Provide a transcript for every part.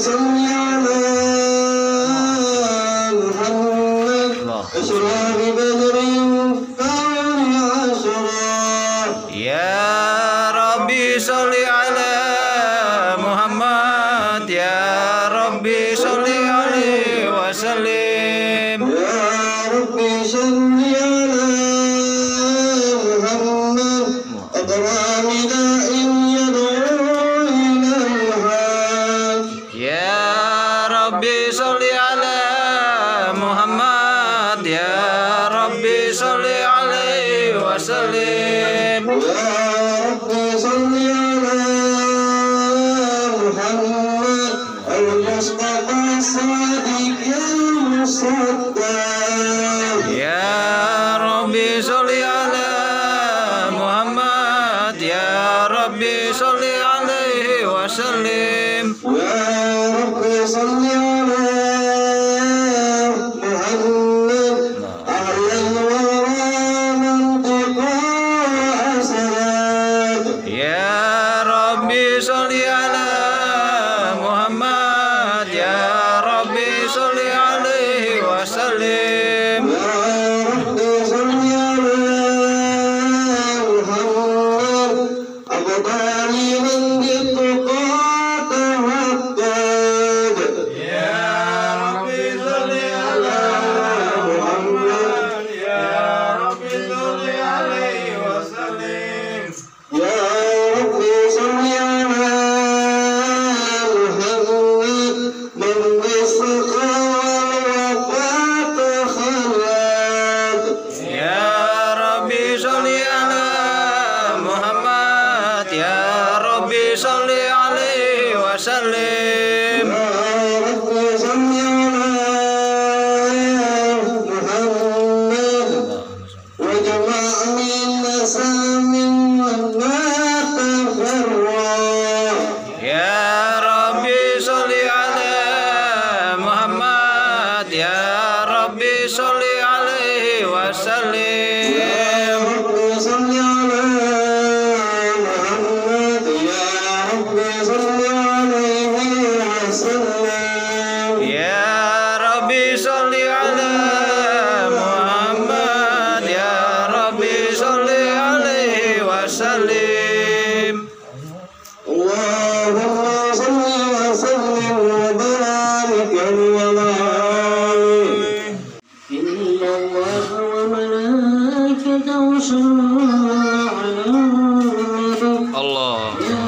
صل على محمد أشرف بدر كون عشرة يا ربي صل على محمد يا ربي صل عليه وسلم يا ربي صل على محمد أكرم داء يدعو إلى الحق يا ربي صل على محمد يا ربي صل عليه وسلم يا ربي صل على محمد المصطفى الصادق المصدق يا ربي صل على محمد يا ربي صل عليه وسلم يا ربي صل على محمد أهل الورى منطقا حسنات يا ربي صل على محمد يا ربي صل عليه وسلم يا ربي صل على محمد أبطال من بالتقى توكد يا ربي صل على محمد يا ربي صل عليه وسلم يا ربي صل على محمد من بالسخاء والوفاء خلد يا ربي صل على محمد يا ربي صل عليه وسلم يا ربي صل على محمد وجمع من نسام وما تفرق يا ربي صل على محمد يا ربي صل عليه وسلم يا ربي صل على محمد يا ربي صل عليه وسلم يا ربي صل على محمد يا ربي صل عليه وسلم اللهم صل وسلم وبارك على إن الله وملائكته يصلون على النبي الله يا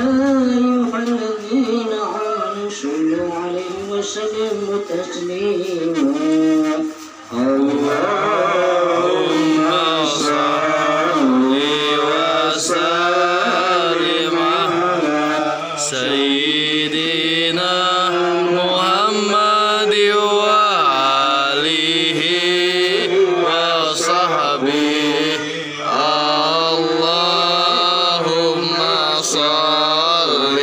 أيها الذين آمنوا صلوا عليه وسلموا تسليما اللهم صل وسلم على سيدنا محمد وآله وصحبه اللهم صل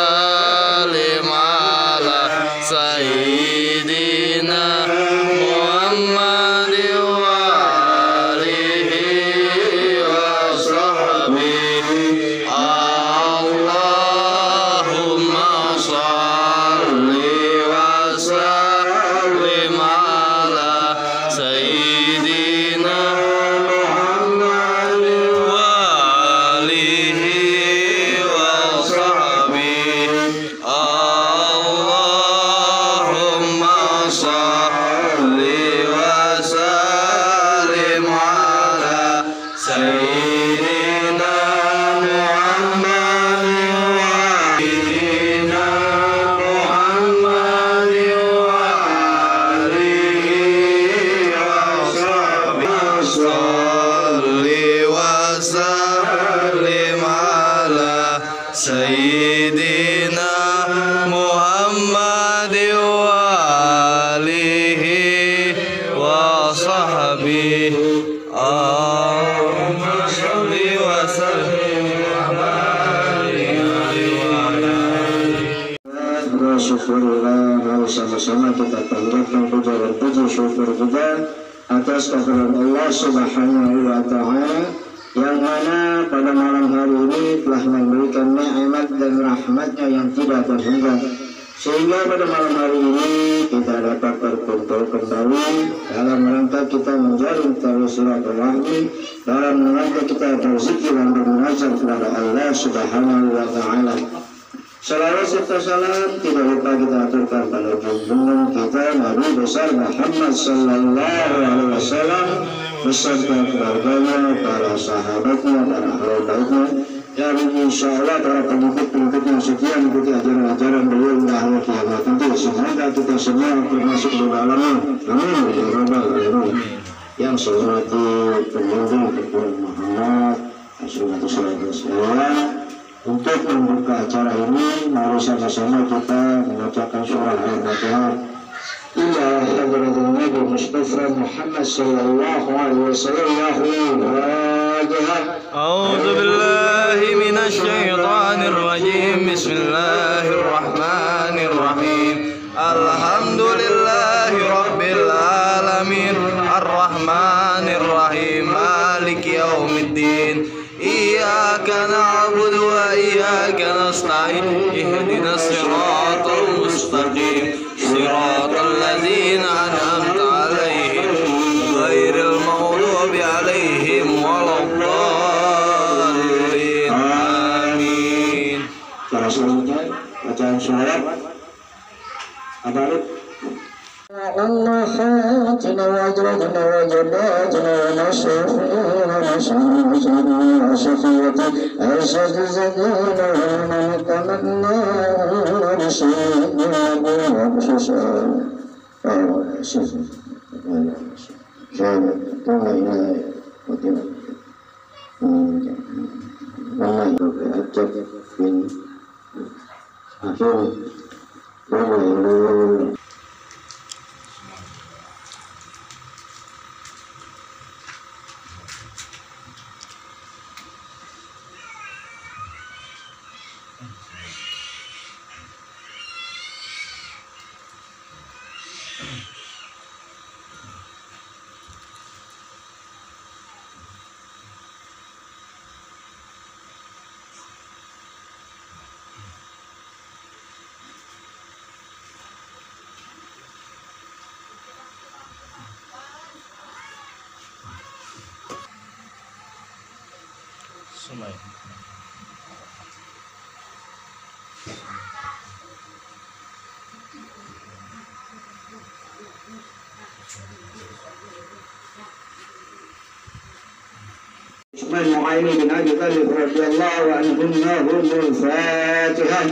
وسلم على سيدنا محمد وآله وصحبه اللهم صل وسلم على سيدنا محمد وآله وصحبه اللهم صل وسلم على سيدنا محمد وسيدنا محمد وآله وصحبه صل وسلم على سيدنا محمد وآله وصحبه اللهم صل وسلم Syukurillah, mari sama-sama kita panjatkan puja dan puji syukur kita atas kehadiran Allah Subhanahu wa Ta'ala yang mana pada malam hari ini telah memberikan nikmat dan rahmatnya yang tidak terhingga Sehingga pada malam hari ini kita dapat berkumpul kembali dalam rangka kita menjalin tali silaturahmi, dalam rangka kita berzikir dan bermunajat kepada Allah Subhanahu wa Ta'ala. Salawat serta salam tidak lupa kita aturkan pada junjungan kita Nabi besar Muhammad sallallahu alaihi wasallam beserta keluarganya, para sahabatnya, para ahli baitnya, dan insya Allah para pengikut-pengikutnya setia mengikuti ajaran-ajaran beliau hingga akhir kiamat nanti. Semoga kita semua termasuk di dalamnya. Amin ya rabbal alamin. Yang saya hormati pemimpin Ketua Muhammad Asrulatu Salatu Wasallam, untuk membuka acara ini mari sama-sama kita mengucapkan surah Al-Fatihah ila hadratin Nabi Mustafa Muhammad sallallahu alaihi wasallam. أعوذ بالله من الشيطان الرجيم بسم الله الرحمن الرحيم الحمد لله رب العالمين الرحمن الرحيم مالك يوم الدين إياك نعبد وإياك نستعين اهدنا الصراط المستقيم صراط الذين أنعمت عليهم غير المغضوب عليهم ولا الضالين آمين. Para selanjutnya bacaan surat Abarit. Allah hatina wajradna wajabatna nasufina nasufina nasufiyata arsad zadina nanakanna nasufina buwabsusa Mu'ayni bin Abi Thalib radhiyallahu anhu al-Fatihah.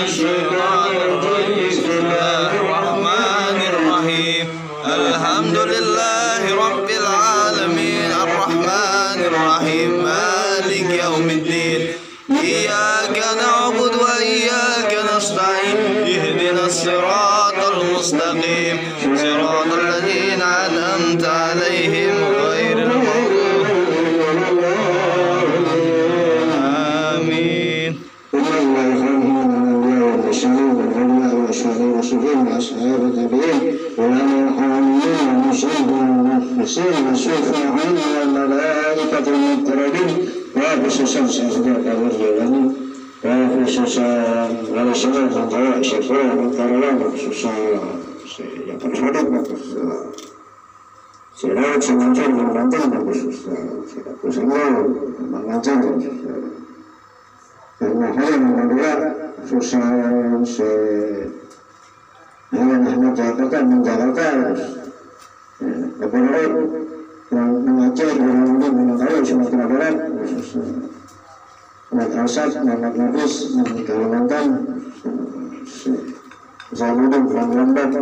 Bismillahirrahmanirrahim. Alhamdulillahi rabbil alamin arrahmanir rahim maliki yaumiddin iyyaka na'budu wa iyyaka nasta'in ihdinas siratal mustaqim siratal ladzina an'amta 'alaihim ghairil والشفاعين والملائكة المقربين وخصوصا سيدنا الرجلين وخصوصا على سبب الضوء شفاعة الكرام وخصوصا yang terhadap saya sengaja memandang khususnya saya sengaja mengajar karena hal yang kedua khususnya saya Ahmad Jakarta menjalankan kepada yang mengajar orang-orang mengetahui Sumatera Barat Ahmad Asad, Ahmad Nafis di Kalimantan Zainuddin Kurang Lambat.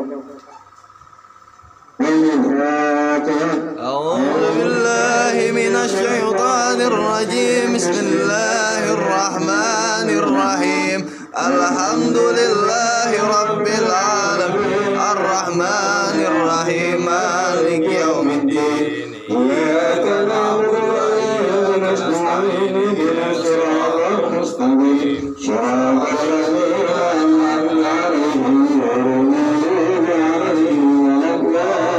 أعوذ بالله من الشيطان الرجيم بسم الله الرحمن الرحيم الحمد لله رب العالمين الرحمن الرحيم مالك يوم الدين إياك نعبد وإياك نستعين اهدنا الصراط المستقيم صراط الذين أنعمت عليهم غير المغضوب عليهم ولا الضالين.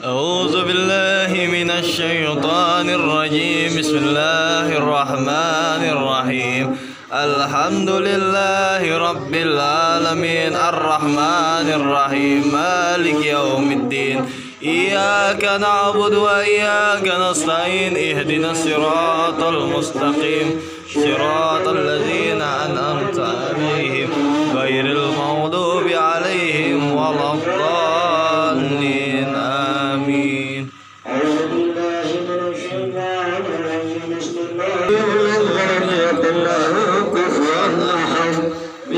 أعوذ بالله من الشيطان الرجيم بسم الله الرحمن الرحيم الحمد لله رب العالمين الرحمن الرحيم مالك يوم الدين إياك نعبد وإياك نستعين اهدنا الصراط المستقيم صراط الذين أنعمت عليهم غير المغضوب عليهم ولا الضالين آمين.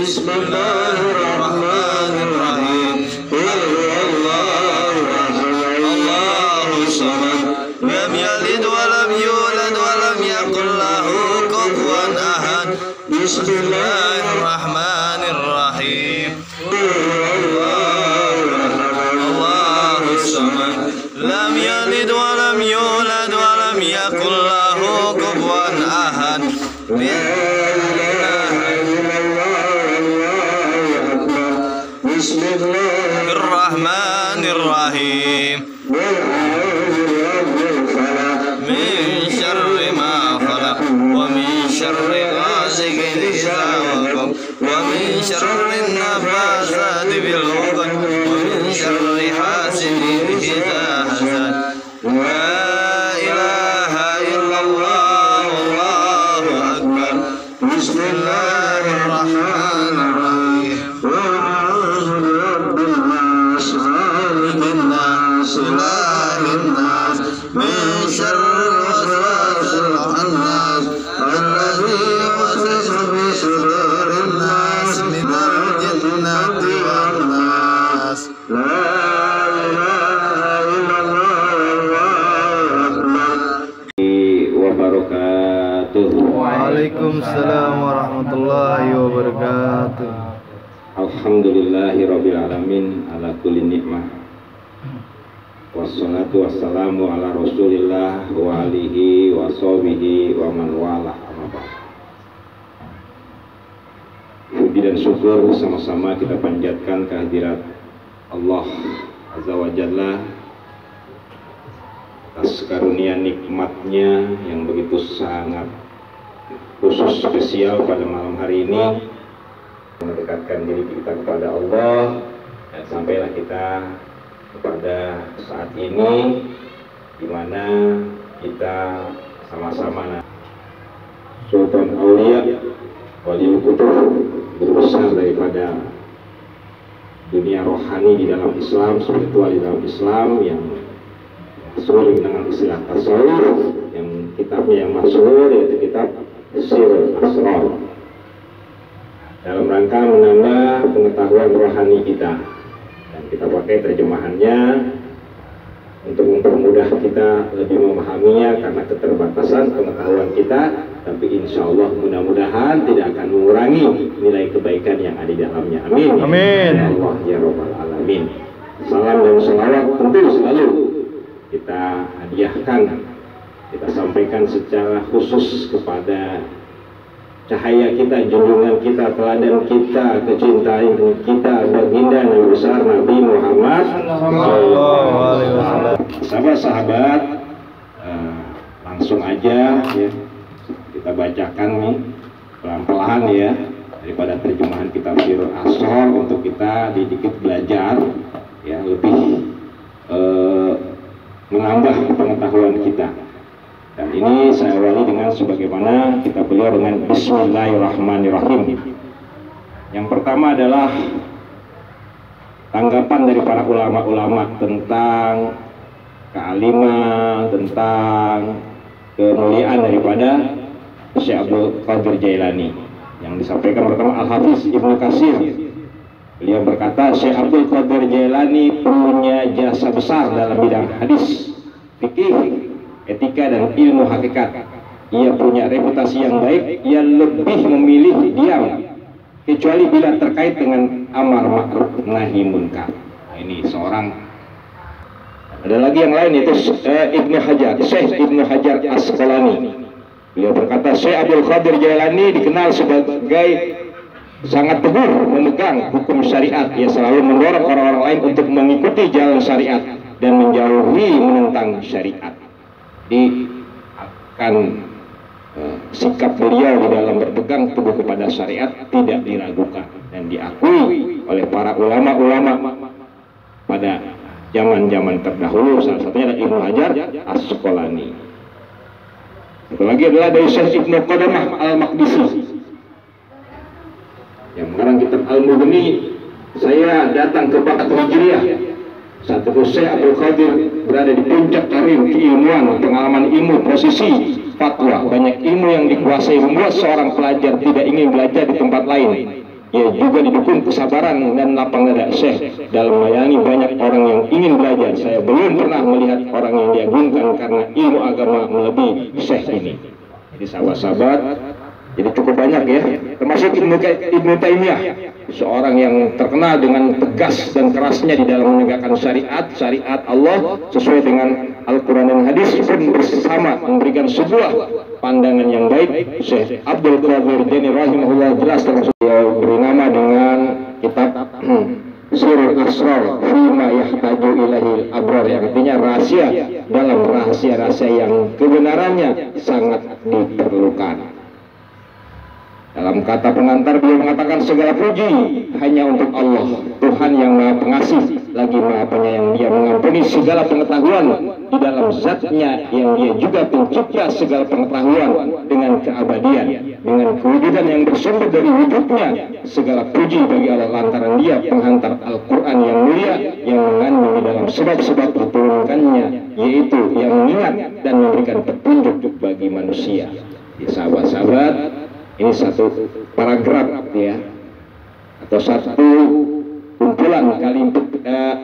بسم الله الرحمن الرحيم الله الصمد لم يلد ولم يولد ولم يكن له كفوا أحد. بسم الله الرحمن الرحيم الله الصمد لم يلد ولم يولد ولم يكن له كفوا أحد. بسم الله الرحمن الرحيم من شر ما خلق ومن شر غاسق إذا وقب ومن شر النفاثات في العقد ومن شر حاسد إذا حسد. لا إله إلا الله والله أكبر. بسم الله الرحمن الرحيم إله الناس من شر الوسواس الخناس الذي يوسوس في صدور الناس من الجنة والناس. لا إله إلا الله wabarakatuh. Waalaikumsalam warahmatullahi wabarakatuh. Alhamdulillahirabbil alamin ala kulli nikmah. Wassalatu wassalamu ala Rasulillah wa alihi wa sahbihi wa man walah. Puji dan syukur sama-sama kita panjatkan kehadirat Allah Azza wa Jalla atas karunia nikmatnya yang begitu sangat khusus spesial pada malam hari ini, mendekatkan diri kita kepada Allah, dan sampailah kita pada saat ini di mana kita sama-sama Sultan Aulia Waliul Qutub, guru besar daripada dunia rohani di dalam Islam, spiritual di dalam Islam, yang masyhur dengan istilah tasawuf, yang kitabnya yang masyhur yaitu kitab Sirrul Asrar, dalam rangka menambah pengetahuan rohani kita. Dan kita pakai terjemahannya untuk mempermudah kita lebih memahaminya karena keterbatasan pengetahuan kita, tapi insya Allah mudah-mudahan tidak akan mengurangi nilai kebaikan yang ada di dalamnya. Amin. Amin. Ya Allah ya Rabbal Alamin. Salam dan salawat tentu selalu kita hadiahkan, kita sampaikan secara khusus kepada cahaya kita, junjungan kita, teladan kita, kecintaan kita, baginda Nabi besar Nabi Muhammad sallallahu alaihi wasallam. Sahabat-sahabat, langsung aja ya kita bacakan nih pelan-pelan ya daripada terjemahan kitab Sirrul Asrar untuk kita sedikit belajar ya, lebih menambah pengetahuan kita. Dan ini saya awali dengan sebagaimana kita beliau dengan Bismillahirrahmanirrahim. Yang pertama adalah tanggapan dari para ulama-ulama tentang kealiman, tentang kemuliaan daripada Syekh Abdul Qadir Jailani, yang disampaikan pertama Al-Hafiz Ibnu Katsir. Beliau berkata, Syekh Abdul Qadir Jailani punya jasa besar dalam bidang hadis, fikih, etika dan ilmu hakikat. Ia punya reputasi yang baik. Ia lebih memilih diam kecuali bila terkait dengan amar ma'ruf nahi munkar. Nah, ini seorang. Ada lagi yang lain, itu Ibnu Hajar, Syekh Ibnu Hajar Asqalani. Beliau berkata, Syekh Abdul Qadir Jailani dikenal sebagai sangat teguh memegang hukum syariat. Ia selalu mendorong orang-orang lain untuk mengikuti jalan syariat dan menjauhi menentang syariat. Akan sikap beliau di dalam berpegang teguh kepada syariat tidak diragukan dan diakui oleh para ulama-ulama pada zaman-zaman terdahulu. Salah satunya adalah Ibnu Hajar As-Asqalani. Satu lagi adalah dari Syekh Ibnu Qudamah Al-Maqdisi yang mengarang kitab Al-Mughni. Saya datang ke Bakat Hijriyah saat itu Syekh Abdul Qadir berada di puncak karir keilmuan, pengalaman ilmu, posisi fatwa, banyak ilmu yang dikuasai, membuat seorang pelajar tidak ingin belajar di tempat lain. Ia juga didukung kesabaran dan lapang dada Syekh dalam melayani banyak orang yang ingin belajar. Saya belum pernah melihat orang yang diagungkan karena ilmu agama melebihi Syekh ini. Jadi sahabat-sahabat, jadi cukup banyak ya, termasuk Ibnu Taimiyah, seorang yang terkenal dengan tegas dan kerasnya di dalam menegakkan syariat Allah sesuai dengan Al-Quran dan hadis, pun bersama memberikan sebuah pandangan yang baik. Syekh Abdul Qadir Jaini rahimahullah jelas termasuk yang beri nama dengan kitab Sirrul Asrar Fima Yahtaju Ilahil Abrar, yang artinya rahasia dalam rahasia-rahasia yang kebenarannya sangat diperlukan. Dalam kata pengantar beliau mengatakan segala puji hanya untuk Allah, Tuhan yang Maha Pengasih lagi Maha Penyayang. Dia mengampuni segala pengetahuan di dalam zatnya, yang Dia juga pencipta segala pengetahuan dengan keabadian, dengan kewujudan yang bersumber dari wujudnya. Segala puji bagi Allah lantaran Dia penghantar Al-Quran yang mulia, yang mengandung di dalam sebab-sebab diturunkannya, yaitu yang mengingat dan memberikan petunjuk bagi manusia. Sahabat-sahabat, ini satu paragraf ya, atau satu kumpulan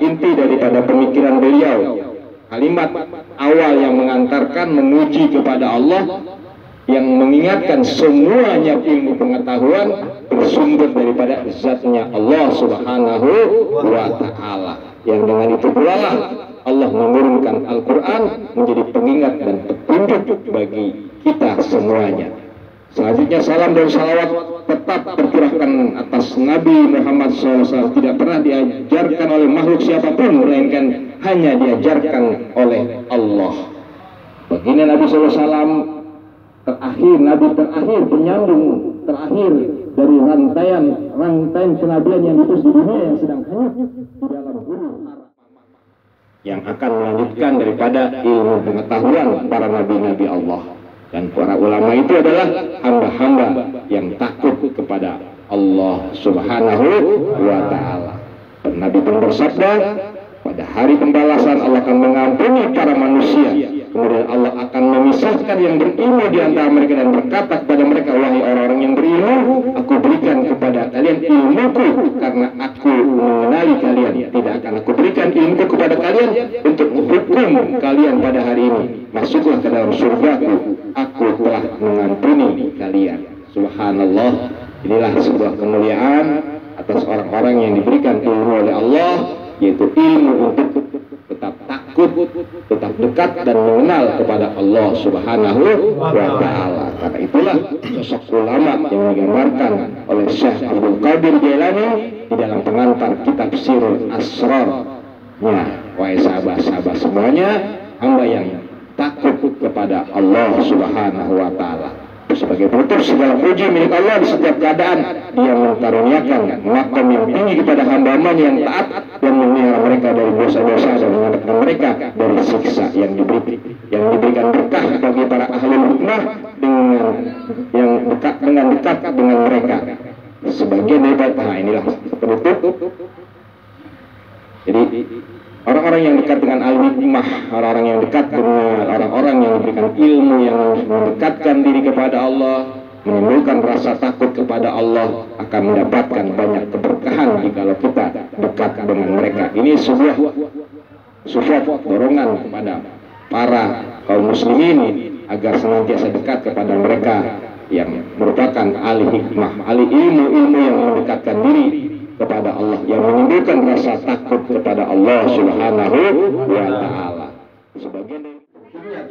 inti daripada pemikiran beliau. Kalimat awal yang mengantarkan memuji kepada Allah, yang mengingatkan semuanya ilmu pengetahuan bersumber daripada zatnya Allah Subhanahu wa Ta'ala. Yang dengan itu pula lah Allah menurunkan Al-Quran menjadi pengingat dan petunjuk bagi kita semuanya. Selanjutnya salam dan salawat tetap tercurahkan atas Nabi Muhammad SAW. Tidak pernah diajarkan oleh makhluk siapapun, melainkan hanya diajarkan oleh Allah. Baginda Nabi SAW terakhir, Nabi terakhir, penyambung terakhir dari rantaian kenabian yang diutus di dunia yang sedang hanyut di dalam guru, yang akan melanjutkan daripada ilmu pengetahuan para nabi-nabi Allah. Dan para ulama itu adalah hamba-hamba yang takut kepada Allah Subhanahu wa Ta'ala. Nabi pun bersabda, pada hari pembalasan Allah akan mengampuni para manusia, kemudian Allah akan memisahkan yang berilmu di antara mereka dan berkata kepada mereka, wahai orang-orang yang berilmu, aku berikan kepada kalian ilmuku karena aku mengenali kalian. Tidak akan aku berikan ilmuku kepada kalian untuk menghukum kalian pada hari ini. Masuklah ke dalam surgaku, aku telah mengampuni kalian. Subhanallah. Inilah sebuah kemuliaan atas orang-orang yang diberikan ilmu oleh Allah, yaitu ilmu untuk tetap takut, tetap dekat dan mengenal kepada Allah Subhanahu wa Ta'ala. Karena itulah sosok ulama yang digambarkan oleh Syekh Abdul Qadir Jailani di dalam pengantar kitab Sirrul Asrar-nya. Wahai sahabat-sahabat semuanya, hamba yang takut kepada Allah Subhanahu wa Ta'ala. Sebagai penutup, segala puji milik Allah di setiap keadaan. Dia mengaruniakan makam yang tinggi kepada hamba-hambanya yang taat dan memelihara mereka dari dosa-dosa dan menyelamatkan mereka dari siksa yang diberikan berkah bagi para ahli hikmah dengan dekat dengan mereka. Sebagian daripada inilah penutup. Jadi orang-orang yang dekat dengan al-hikmah, orang-orang yang dekat dengan orang-orang yang memberikan ilmu, yang mendekatkan diri kepada Allah, menimbulkan rasa takut kepada Allah, akan mendapatkan banyak keberkahan jikalau kita dekat dengan mereka. Ini sebuah dorongan kepada para kaum muslimin agar senantiasa dekat kepada mereka yang merupakan ahli hikmah, ahli ilmu yang mendekatkan diri kepada Allah, yang menimbulkan rasa takut kepada Allah Subhanahu wa Ta'ala. Sebagian dari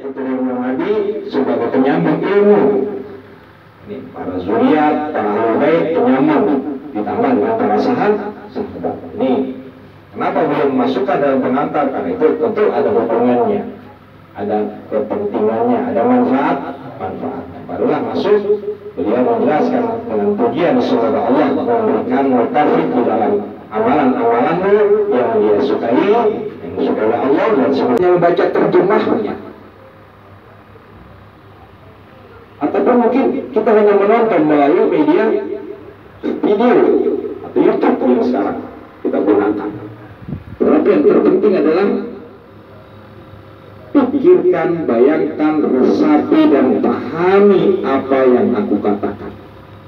keturunan Nabi sebagai penyambung ilmu. Ini para zuriat, para ahli bait penyambung ditambah dengan para sahabat. Ini kenapa belum masukkan dalam pengantar? Karena itu tentu ada hubungannya, ada kepentingannya, ada manfaat. Barulah masuk. Beliau menjelaskan dengan pujian semoga Allah memberikan taufik di dalam amalan-amalanmu yang dia sukai, yang disukai oleh Allah, dan semuanya membaca terjemahnya. Ataupun mungkin kita hanya menonton melalui media video atau YouTube yang sekarang kita gunakan. Tetapi yang terpenting adalah pikirkan, bayangkan, resapi dan pahami apa yang aku katakan.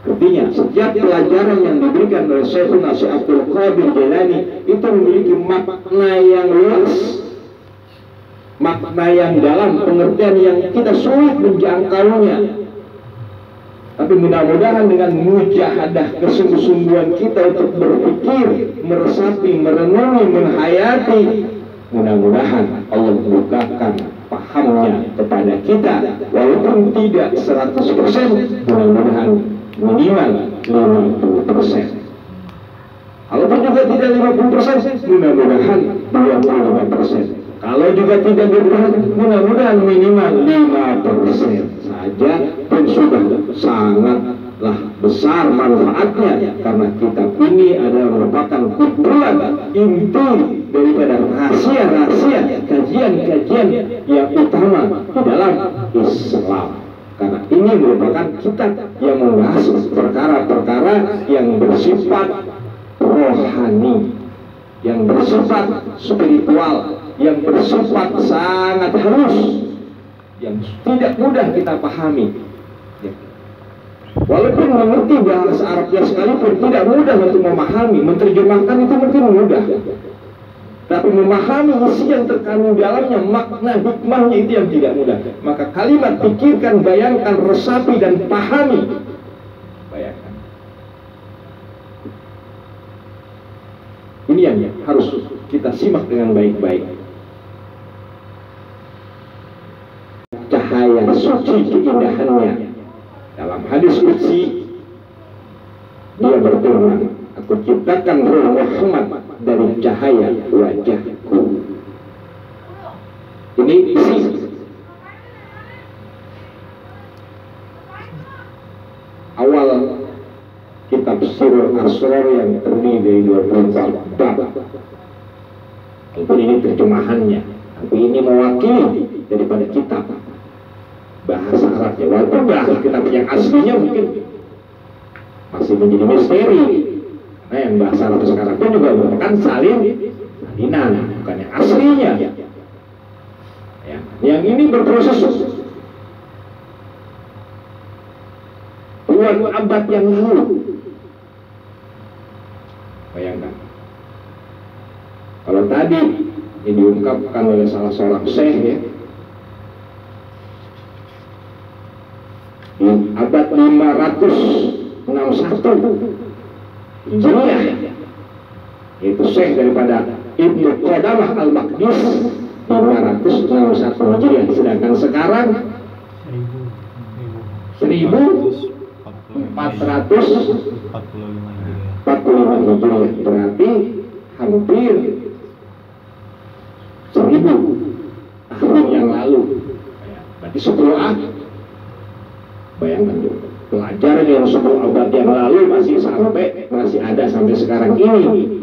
Artinya setiap pelajaran yang diberikan oleh Syekhuna Syekh Abdul Qadir Jailani itu memiliki makna yang luas, makna yang dalam, pengertian yang kita sulit menjangkaunya. Tapi mudah-mudahan dengan mujahadah kesungguh-sungguhan kita untuk berpikir, meresapi, merenungi, menghayati, mudah-mudahan Allah membukakan pahamnya kepada kita, walaupun tidak 100%, mudah-mudahan minimal 50%. Walaupun juga tidak 50%, mudah-mudahan 25%. Kalau juga tidak bertahan, mudah-mudahan minimal 5% saja pun sudah sangatlah besar manfaatnya, karena kitab ini adalah merupakan kumpulan inti daripada rahasia-rahasia kajian-kajian yang utama di dalam Islam. Karena ini merupakan kitab yang membahas perkara-perkara yang bersifat rohani, yang bersifat spiritual, yang bersifat sangat halus, yang tidak mudah kita pahami. Walaupun mengerti bahasa Arabnya sekalipun tidak mudah untuk memahami, menerjemahkan itu mungkin mudah, tapi memahami isi yang terkandung dalamnya, makna hikmahnya itu yang tidak mudah. Maka kalimat pikirkan, bayangkan, resapi dan pahami. Bayangkan. Ini yang harus kita simak dengan baik-baik. Cahaya suci keindahannya. Dalam hadis qudsi dia berfirman, aku ciptakan Ruh Muhammad dari cahaya wajahku. Ini isi awal kitab Sirul Asrar yang terdiri dari 24 bab. Ini terjemahannya, tapi ini mewakili daripada kitab bahasa Arabnya. Walaupun bahasa kitab yang aslinya mungkin masih menjadi misteri. Nah, yang bahasa Arab sekarang pun juga merupakan salinan, bukan yang aslinya. Ya. Yang ini berproses puluhan abad yang lalu. Bayangkan. Kalau tadi ini diungkapkan oleh salah seorang syekh, ya, di abad 561 Hijriah, yaitu syekh daripada Ibnu Qudamah Al-Maqdis 561 Hijriah, sedangkan sekarang 1445 Hijriah, berarti hampir 1000 tahun yang lalu, berarti 10 abad. Bayangkan juga, pelajaran yang 10 abad yang lalu masih ada sampai sekarang ini.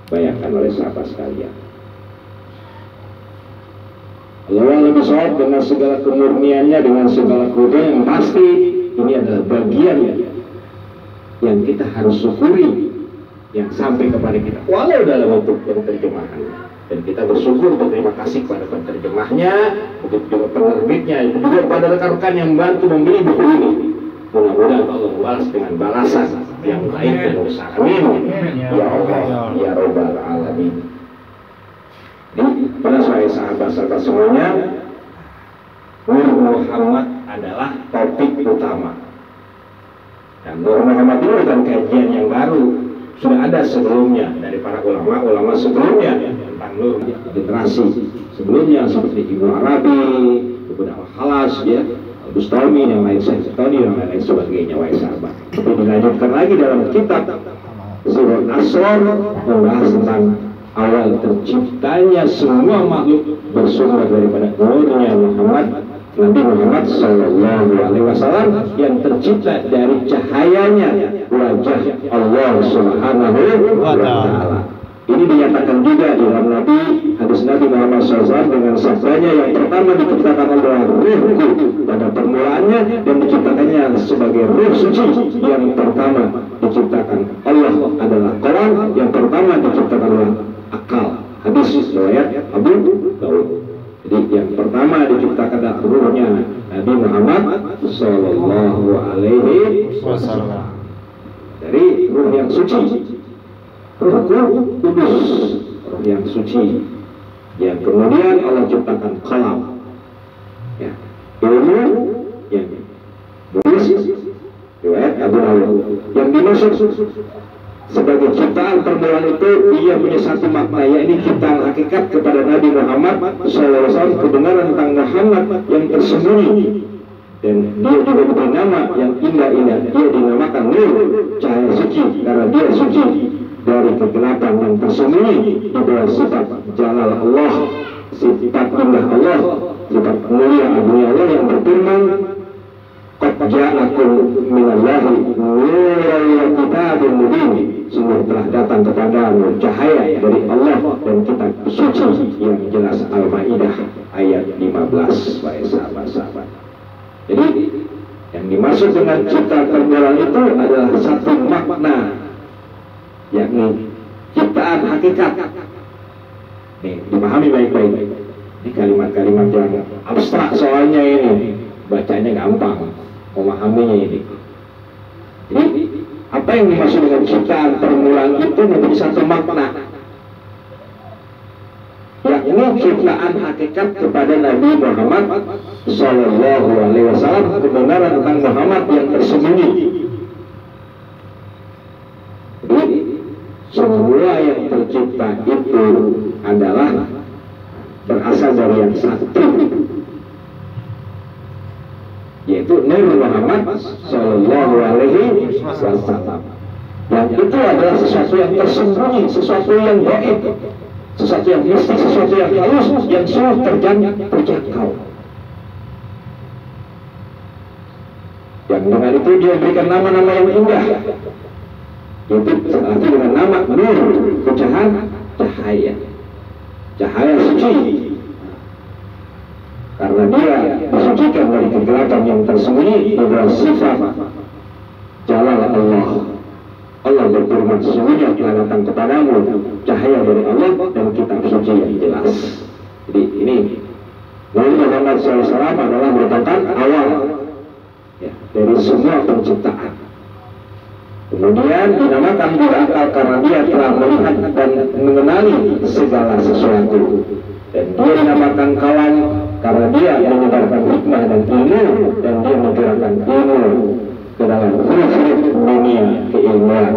Bayangkan oleh sahabat sekalian. Allah lebih sholat dengan segala kemurniannya, dengan segala kudanya, yang pasti ini adalah bagian yang kita harus syukuri, yang sampai kepada kita walau dalam bentuk terjemahan. Dan kita bersyukur, berterima kasih kepada penerjemahnya, begitu juga penerbitnya, juga kepada rekan-rekan yang membantu membeli buku ini. Mudah-mudahan Allah membalas dengan balasan yang baik dan besar. Amin. Ya Allah, ya Rabbal Alamin. Pada sahabat-sahabat semuanya, Nur Muhammad adalah topik utama. Dan Nur Muhammad itu bukan kajian yang baru, sudah ada sebelumnya dari para ulama sebelumnya tentang nur generasi sebelumnya, seperti Ibnu Arabi, Ibnu Al-Khalas, ya, Bustami, yang lain Bustami, yang lain sebagainya, wahai sahabat. Tapi dilanjutkan lagi dalam kitab Surah Asr membahas tentang awal terciptanya semua makhluk bersumber daripada nurnya Nabi Muhammad Sallallahu Alaihi Wasallam yang tercipta dari cahayanya wajah Allah Subhanahu wa Ta'ala. Ini dinyatakan juga di dalam hadis Nabi Muhammad SAW dengan sabdanya yang pertama diciptakan Allah ruhku pada permulaannya dan diciptakannya sebagai ruh suci. Yang pertama diciptakan Allah adalah Quran, yang pertama diciptakan Allah akal. Hadis riwayat Abu Daud. Jadi yang pertama diciptakan adalah ruhnya Nabi Muhammad Sallallahu Alaihi Wasallam dari ruh yang suci. Ruhku kudus, roh yang suci. Yang kemudian Allah ciptakan kalam, ya, ilmu yang tulis riwayat Abu Daud. Yang dimaksud sebagai ciptaan permulaan itu ia punya satu makna, yaitu ciptaan hakikat kepada Nabi Muhammad SAW, kebenaran tentang Muhammad yang tersembunyi. Dan dia juga diberi nama yang indah-indah. Dia dinamakan Nur, cahaya suci, karena dia suci dari kegelapan yang tersembunyi di bawah sifat jalal Allah, sifat indah Allah, sifat mulia agung Allah yang berfirman, qad ja'akum minallahi nurun wa kitabun mubin. Sungguh telah datang kepadamu cahaya dari Allah dan kitab suci yang jelas. Al-Maidah ayat 15, wahai sahabat-sahabat. Jadi yang dimaksud dengan cipta permulaan itu adalah satu makna, yakni ciptaan hakikat. Nih, dipahami baik-baik. Ini kalimat-kalimat yang abstrak soalnya ini, bacanya gampang, memahaminya ini. Jadi apa yang dimaksud dengan ciptaan permulaan itu menjadi satu makna, yakni ciptaan hakikat kepada Nabi Muhammad Sallallahu Alaihi Wasallam, kebenaran tentang Muhammad yang tersembunyi. Jadi semua yang tercipta itu adalah berasal dari yang satu, yaitu Nabi Muhammad Sallallahu Alaihi Wasallam. Yang itu adalah sesuatu yang tersembunyi, sesuatu yang gaib, sesuatu yang mistis, sesuatu yang halus, yang sulit terjangkau. Yang dengan itu dia berikan nama-nama yang indah, yaitu salah satu dengan nama Nur, cahaya, cahaya suci, karena dia disucikan dari kegelapan yang tersembunyi pada sifat jalal Allah. Allah berfirman, sesungguhnya telah datang kepadamu cahaya dari Allah dan kitab suci yang jelas. Jadi ini Nabi Muhammad SAW adalah merupakan awal, ya, dari semua penciptaan. Kemudian dinamakan berakal karena dia telah melihat dan mengenali segala sesuatu. Dan dia dinamakan kalam karena dia menyebarkan hikmah dan ilmu, dan dia menggerakkan ilmu ke dalam dunia keilmuan.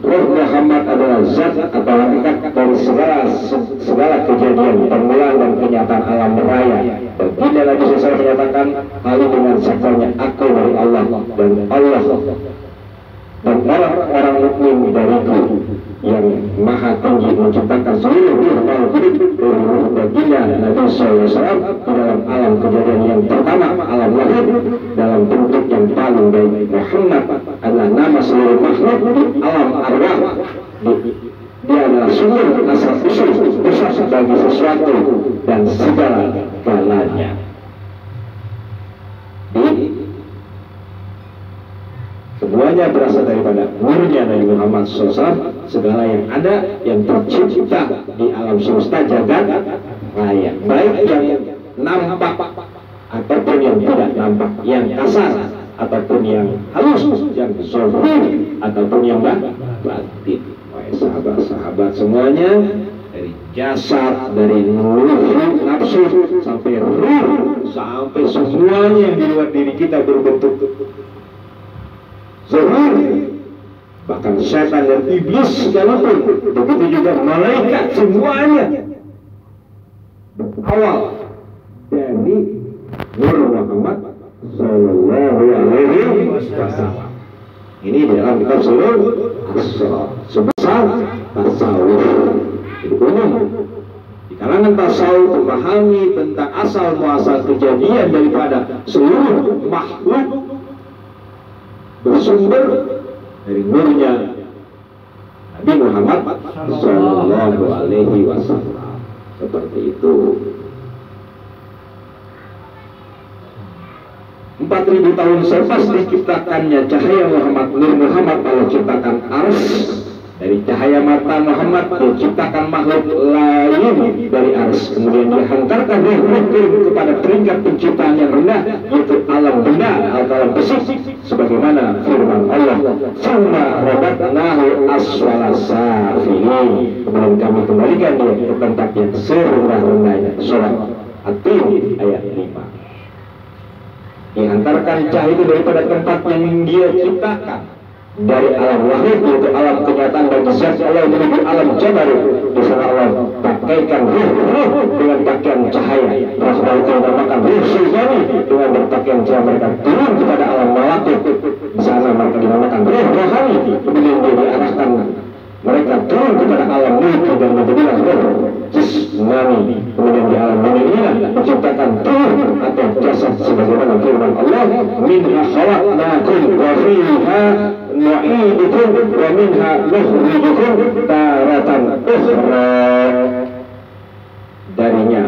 Ruh Muhammad adalah zat atau hakikat dari segala kejadian, permulaan dan kenyataan alam raya. Dan tidak lagi saya menyatakan hal ini dengan sabdanya, aku dari Allah dan Allah dan orang-orang mukmin dariku yang maha tinggi menciptakan seluruh makhluk hidup dari ruh baginda Nabi SAW di dalam alam kejadian yang pertama, alam lahir, dalam bentuk yang paling baik. Muhammad adalah nama seluruh makhluk alam arwah. Dia adalah sumber asal usul pusat bagi sesuatu dan segala galanya. Semuanya berasal daripada nurnya Nabi Muhammad SAW. Segala yang ada, yang tercipta di alam semesta jagat raya, baik yang nampak ataupun yang tidak nampak, yang kasar ataupun yang halus, yang zahir ataupun yang batin. Wahai sahabat-sahabat semuanya, dari jasad, dari nafsu sampai ruh, sampai semuanya yang di luar diri kita berbentuk zahir, bahkan setan dan iblis sekalipun, begitu juga malaikat, semuanya awal dari Nur Muhammad Sallallahu Alaihi Wasallam. Ini dalam kitab Sulul Asrar sebesar tasawuf. Itu umum. Di kalangan tasawuf memahami tentang asal muasal kejadian daripada seluruh makhluk bersumber dari nurnya Nabi Muhammad Sallallahu Alaihi Wasallam. Seperti itu. 4000 tahun selepas diciptakannya cahaya Muhammad, nur Muhammad, Allah ciptakan ars. Dari cahaya mata Muhammad diciptakan makhluk lain dari ars. Kemudian dihantarkan ruh kepada peringkat penciptaan yang rendah, yaitu alam benda, alam besi, sebagaimana firman Allah, "Summa rabatnahu aswala safilin." Kemudian kami kembalikan dia ke tempat yang serendah-rendahnya. Surah At-Tin ayat 5. Dihantarkan cahaya itu daripada tempat yang dia ciptakan, dari alam wahid, yaitu alam kenyataan bagi zat Allah, menuju alam jabarut. Di sana Allah pakaikan ruh dengan pakaian cahaya. Rasul dinamakan ruh sultani dengan berpakaian cahaya. Mereka turun kepada alam malakut. Di sana mereka dinamakan ruh rohani. Kemudian dia diarahkan mereka turun kepada alam mulki dan menjadilah roh jismani. Kemudian di alam dunia ini menciptakan tubuh atau jasad sebagaimana firman Allah, "Minha khalaqnakum wa fiha nu'idukum wa minha nukhrijukum taratan ukhra." Darinya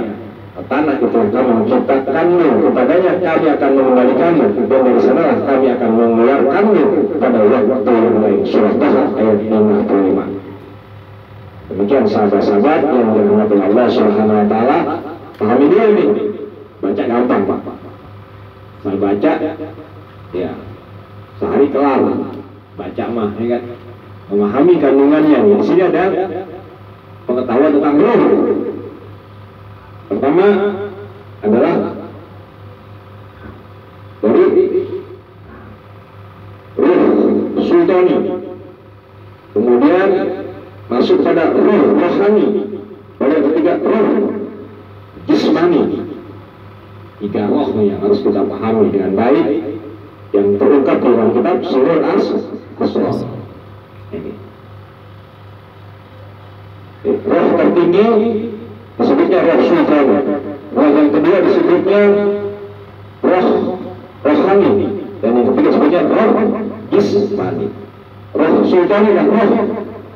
tanah itu kami menciptakanmu, kepadanya kami akan mengembalikanmu, dan dari sanalah kami akan mengeluarkanmu pada waktu yang lain. Surah Taha ayat 55. Demikian sahabat-sahabat yang dirahmati Allah Subhanahu wa taala, pahami dia ini. Baca gampang, Pak. Saya baca ya sehari kelar. Baca mah ya kan. Memahami kandungannya. Di sini ada pengetahuan tentang ruh. Pertama adalah dari ruh sultani, kemudian masuk pada ruh rohani, pada ketiga ruh jismani. 3 roh yang harus kita pahami dengan baik, yang terungkap dalam kitab Sulul Asrar. Ini roh tertinggi disebutnya roh sultani. Roh yang kedua disebutnya roh rohani, dan yang ketiga disebutnya roh jismani. Roh sultani dan roh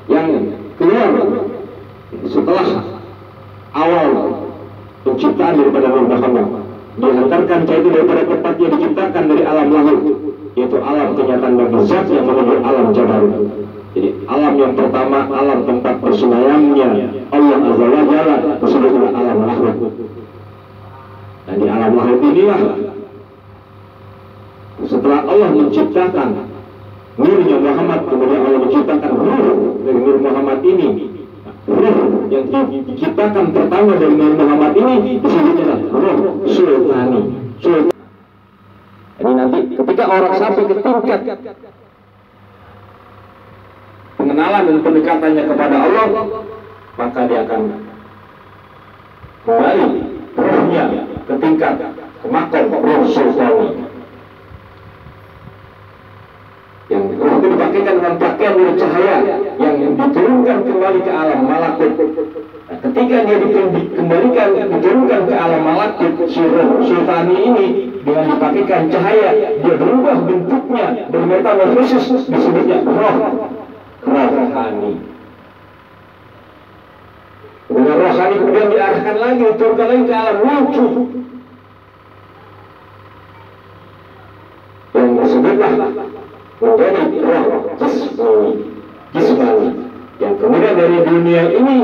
yang keluar setelah awal penciptaan daripada Nabi Muhammad, dihantarkan cahaya itu daripada tempat yang diciptakan dari alam lahir, yaitu alam kenyataan bagi zat yang menuju alam jabarut. Jadi alam yang pertama, alam tempat bersemayamnya Allah Azza wa Jalla, disebutlah alam lahir. Dan di alam lahir inilah setelah Allah menciptakan nurnya Muhammad, kemudian Allah menciptakan ruh dari nur Muhammad ini. Ruh yang diciptakan pertama dari nur Muhammad ini disebutnya ruh sultani. Jadi nanti ketika orang sampai ke tingkat pengenalan dan pendekatannya kepada Allah, maka dia akan kembali ruhnya ke tingkat ke makam ruh sultani. Yang ruh itu dipakaikan dengan pakaian nur cahaya yang diturunkan kembali ke alam malakut. Nah, ketika dia dikembalikan, diturunkan ke alam malakut, si ruh sultani ini dengan dipakaikan cahaya, dia berubah bentuknya, bermetamorfosis, disebutnya roh rohani. Dengan rohani kemudian diarahkan lagi, diturunkan lagi ke alam mulki, yang disebutlah menjadi roh jismani, yang kemudian dari dunia ini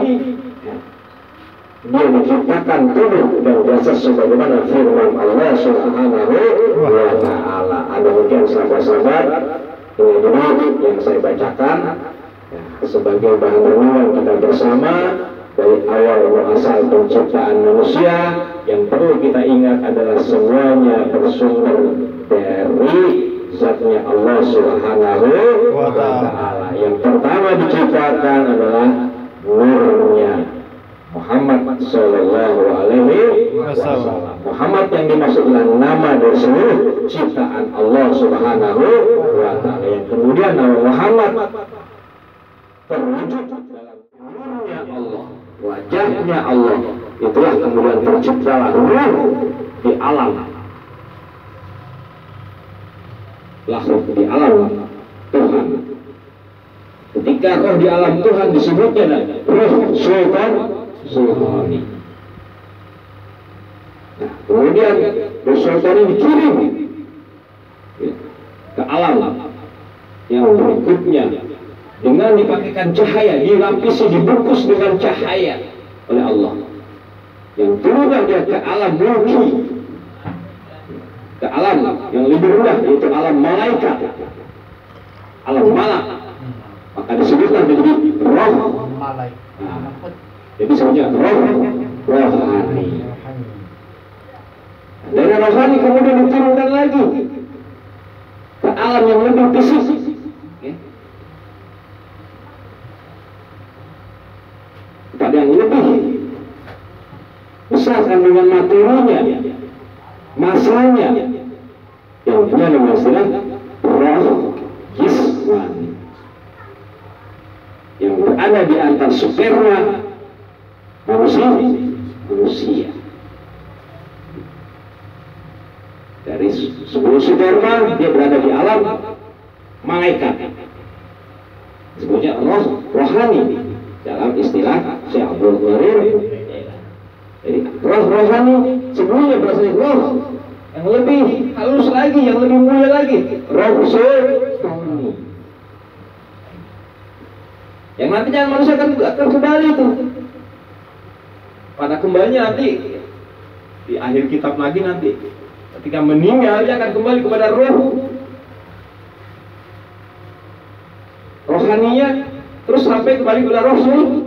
dia diciptakan tubuh dan jasad sebagaimana firman Allah Subhanahu wa taala. Ada mungkin sahabat-sahabat, ini dulu yang saya bacakan ya, sebagai bahan renungan kita bersama dari awal muasal penciptaan manusia. Yang perlu kita ingat adalah semuanya bersumber dari zatnya Allah Subhanahu wa taala. Yang pertama diciptakan adalah nurnya Muhammad sallallahu alaihi wasallam. Muhammad yang dimaksud dengan nama dari seluruh ciptaan Allah Subhanahu wa Ta'ala, yang kemudian nama Muhammad terwujud dalam nurnya Allah, wajahnya Allah. Itulah kemudian terciptalah ruh di alam, lahir di alam Tuhan. Ketika roh di alam Tuhan disebutnya roh sultani. Nah, kemudian roh sultani dikirim ke alam yang berikutnya dengan dipakaikan cahaya, dilapisi, dibungkus dengan cahaya oleh Allah, yang turunlah dia ke alam mulki, ke alam yang lebih rendah, yaitu alam malaikat, alam malak. Maka disebutlah menjadi roh malaikat. Nah, jadi sebenarnya rohani. Dari rohani kemudian diturunkan lagi ke alam yang lebih fisik, pada yang lebih besar kandungan materinya, masanya, yang punya nama istilah roh jismani, yang berada di antara sperma manusia. Dari 10 sperma dia berada di alam malaikat, sebutnya rohani dalam istilah Syekh Abdul Qadir. Jadi rohani sebelumnya berasal dari roh yang lebih halus lagi, yang lebih mulia lagi, roh sultani, yang nantinya manusia akan kembali itu. Pada kembalinya nanti di akhir kitab lagi, nanti ketika meninggal dia akan kembali kepada rohaninya, terus sampai kembali kepada roh sultani.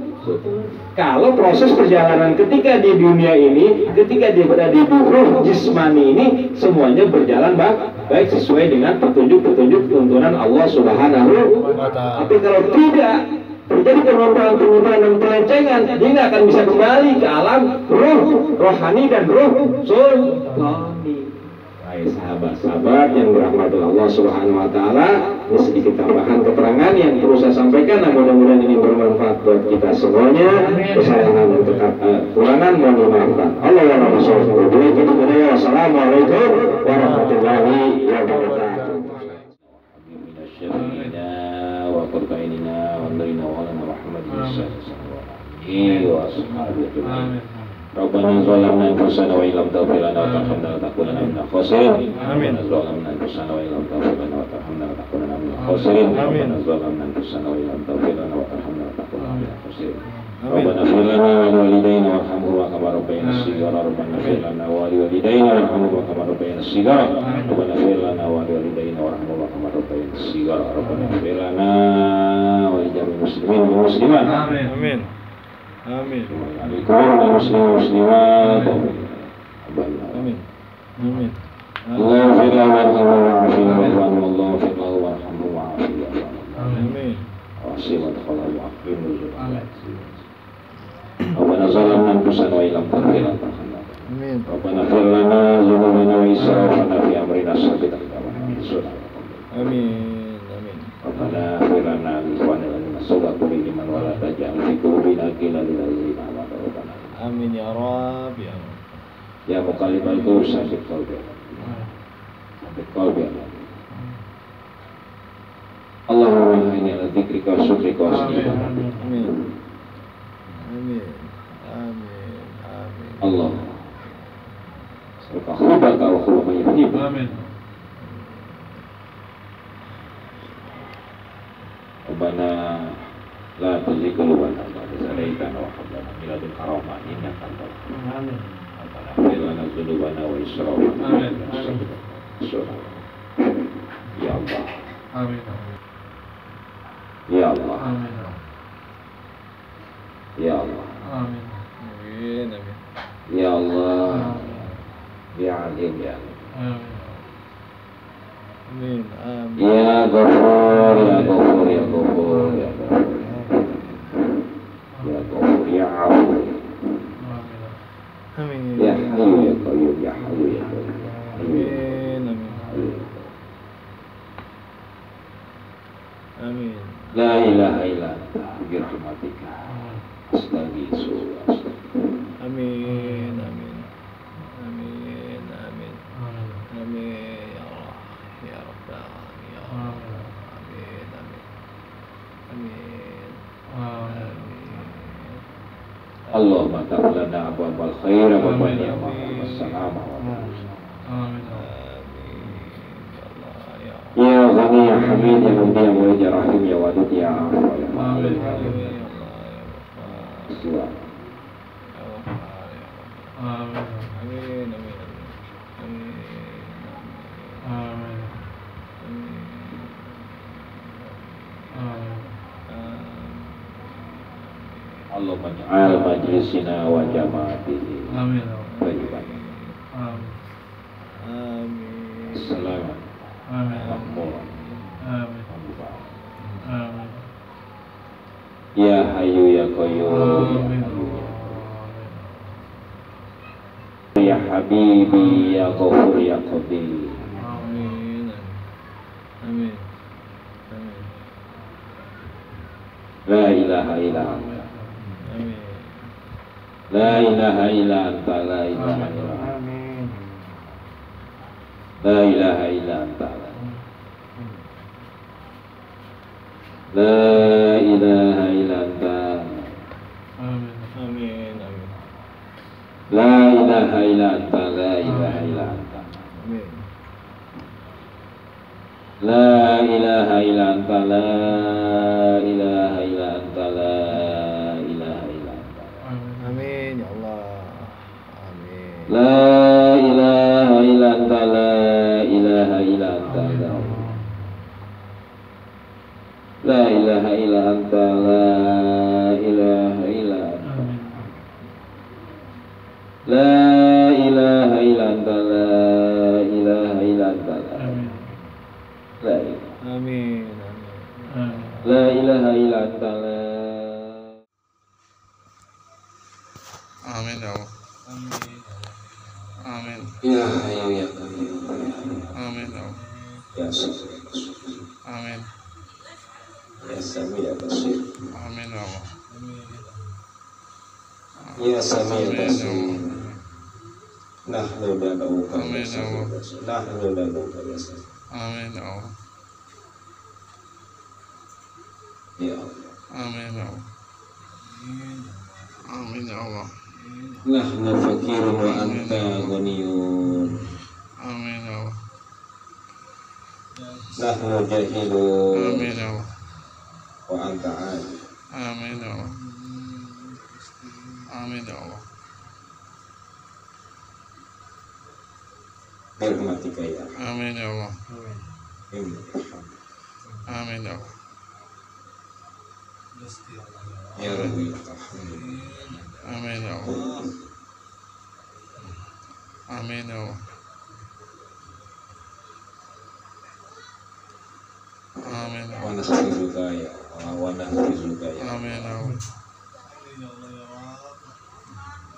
Kalau proses perjalanan ketika di dunia ini, ketika dia berada di roh jismani ini, semuanya berjalan baik sesuai dengan petunjuk-petunjuk tuntunan Allah Subhanahu wa Ta'ala. Tapi kalau tidak terjadi penyimpangan-penyimpangan dan pelencengan, dia nggak akan bisa kembali ke alam rohani dan roh sultani. Baik sahabat-sahabat yang dirahmati Allah Subhanahu wa Ta'ala, ini sedikit tambahan keterangan yang perlu saya sampaikan. Mudah-mudahan ini bermanfaat buat kita semuanya. Kesalahan dan kekurangan mohon dimaafkan. Wassalamualaikum warahmatullahi wabarakatuh. Rabbana zalamna anfusana wa illam taghfir lana wa tarhamna lanakunanna minal khasirin. Amin. Zalamna anfusana wa illam taghfir lana wa tarhamna lanakunanna minal khasirin. Amin. Zalamna anfusana wa illam taghfir lana wa tarhamna lanakunanna minal khasirin. Rabbana ighfir lana wa liwalidayna warhamhuma kama rabbayana shighara. Rabbana ighfir lana wa liwalidayna warhamhuma kama rabbayana shighara. Rabbana ighfir lana wa liwalidayna warhamhuma kama rabbayana shighara. Rabbana ighfir lana wa li jami'il muslimin wal muslimat. Amin. Amin. Amin. Amin. Muslimat. Amin. Amin. Allahumma fil warhamhu wa'afina Allahumma fil warhamhu wa'afina. Amin. Wasimat khalahu wa'afin nuzul. Rabbana zalamna anfusana wa illam taghfir lana. Amin. Rabbana ighfir lana dzunubana wa israfana fi amrina sabbit aqdamana. Amin. Amin. Rabbana ighfir lana liikhwanina sabaqu bil iman wa la taj'al fi qulubina ghillan lil ladzina amanu rabbana. Amin ya Rabb ya. Ya muqallibal qulub sabbit qalbi. Sabbit qalbi. Allahumma inni ala dzikrika wa syukrika wa husni. Amin. Amin. Amin. Amin. Allah. Semoga hubaka wa khulqa yuhib. Amin. Rabbana la tuzigh qulubana ba'da idh hadaytana wa hab lana min ladunka rahmah innaka antal wahhab. Amin. Rabbana ighfir lana dzunubana wa israfana. Amin. Ya Allah. Amin. Ya Allah. Amin. Ya Allah. Amin. Amin. Ya Allah. Ya Alim ya. Amin. Amin. Amin. Ya Ghafur, ya Ghafur, ya Ghafur, ya Ghafur. Ya Ghafur, ya Afu. Amin. Ya Hayyu ya Qayyum ya Allahumma taqlana abwabal khair wa ni'mal wassalamu ya ghani ya hamid ya mubdi ya mu'id ya rahim ya wadud ya arham ya ma'alil Allahumma ja'al majlisina wa jama'atihi amin tayyiban amin assalamu amin amin ya hayyu ya qayyum ya habibi ya ghafur ya qadir amin amin la ilaha illa anta la ilaha illa anta la ilaha illa anta la ilaha illa anta la ilaha illa anta amin la ilaha illa anta la ilaha illa anta la ilaha illa anta la ilaha illa anta la ilaha illa anta amin ya Allah amin la ilaha illa anta la ilaha illa anta la ilaha illa anta la ilaha illa anta la ilaha illa anta la ilaha illa anta la amin la ilaha illa anta la amin ya Allah amin ya hayyu ya qayyum amin ya Allah ya sami amin ya sami ya basir amin ya Allah ya sami ya basir nahnu nad'uka amin ya Allah nahnu nad'uka amin ya Allah ya Allah amin ya Allah amin ya Allah nahnu fakirun wa anta ghaniyun amin ya Allah nahnu jahilun amin ya Allah wa anta alim amin ya Allah amin ya Allah birahmatika ya amin ya Allah amin ya Allah ya Rabbi amin ya Allah amin ya Allah amin ya Allah wa nakhfiruka ya Allah wa nakhfiruka ya amin ya Allah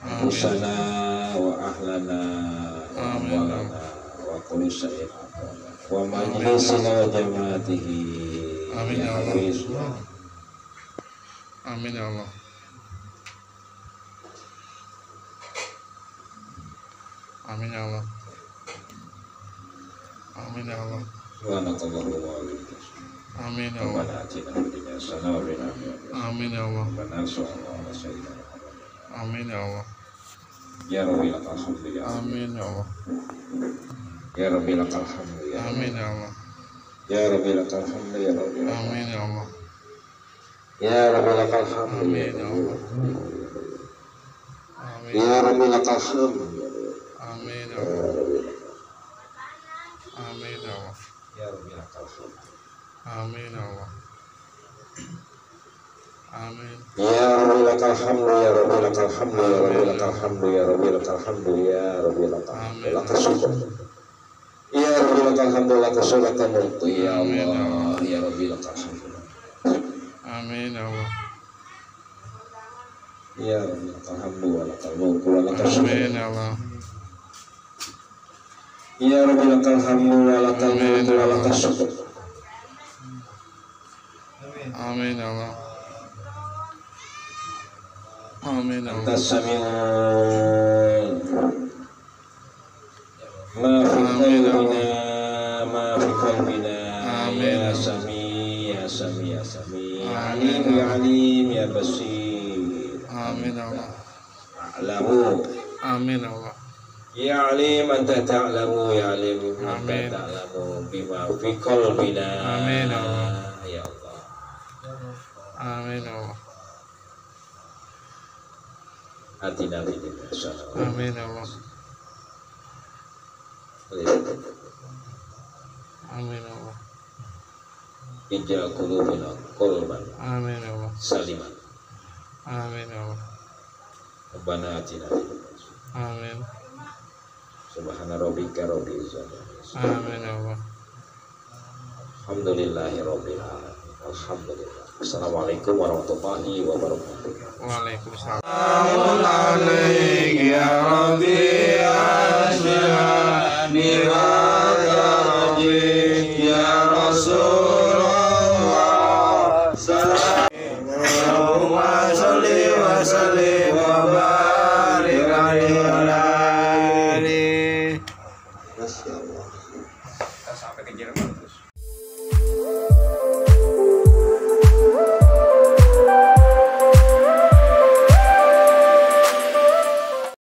anfusana wa ahlana amin ya Allah wa kulli syai'in wa majlisina wa jama'atihi amin ya Allah amin ya Allah amin ya Allah amin ya Allah subhanakallahu wa bihamdika amin ya Allah amin ya Allah amin ya Allah ya Rabbi lakal hamdu ya amin ya Allah ya Rabbi lakal hamdu ya amin ya Allah ya Rabbi lakal hamdu ya Rabbi amin ya Allah ya Rabbi lakal hamdu amin ya Allah ya Rabbi lakal hamdu amin ya Allah amin ya Allah ya Rabbi lakal hamdu amin ya Allah amin ya Rabbi lakal hamdu ya Rabbi lakal hamdu ya Rabbi lakal hamdu ya Rabbi lakal hamdu ya Rabbi lakal hamdu lakal syukur ya Rabbi lakal hamdu lakal syukur ya Allah ya Rabbi lakal hamdu amin ya Allah ya Rabbi lakal hamdu wa lakal mulku wa lakal syukur amin ya Allah ya Rabbi lakal hamdu wa lakal mulku wa lakal syukur amin ya Allah amin ya Allah ma fi qalbina ma fi qalbina ya sami ya sami ya sami alim ya alim ya basir amin ya Allah ta'lamu. Amin Allah. Ya alim anta ta'lamu, ya alim anta ta'lamu bima fi qalbina. Amin Allah. Ya Allah. Amin Allah. Atina fid dunya hasanah. Amin Allah. Amin Allah. Ij'al qulubana qalban Amin Allah. saliman. Amin Allah. Rabbana atina fid dunya hasanah. Amin. Subhana rabbika rabbil izzati. Amin Allah. Alhamdulillahi rabbil alamin. Alhamdulillah. Assalamualaikum warahmatullahi wabarakatuh. Waalaikumsalam. Alaik ya Rabbi asyhadu wa tarji ya Rasulullah. Allahumma sholli wa sallim wa barik alaihi. Masya Allah. Sampai ke Jerman.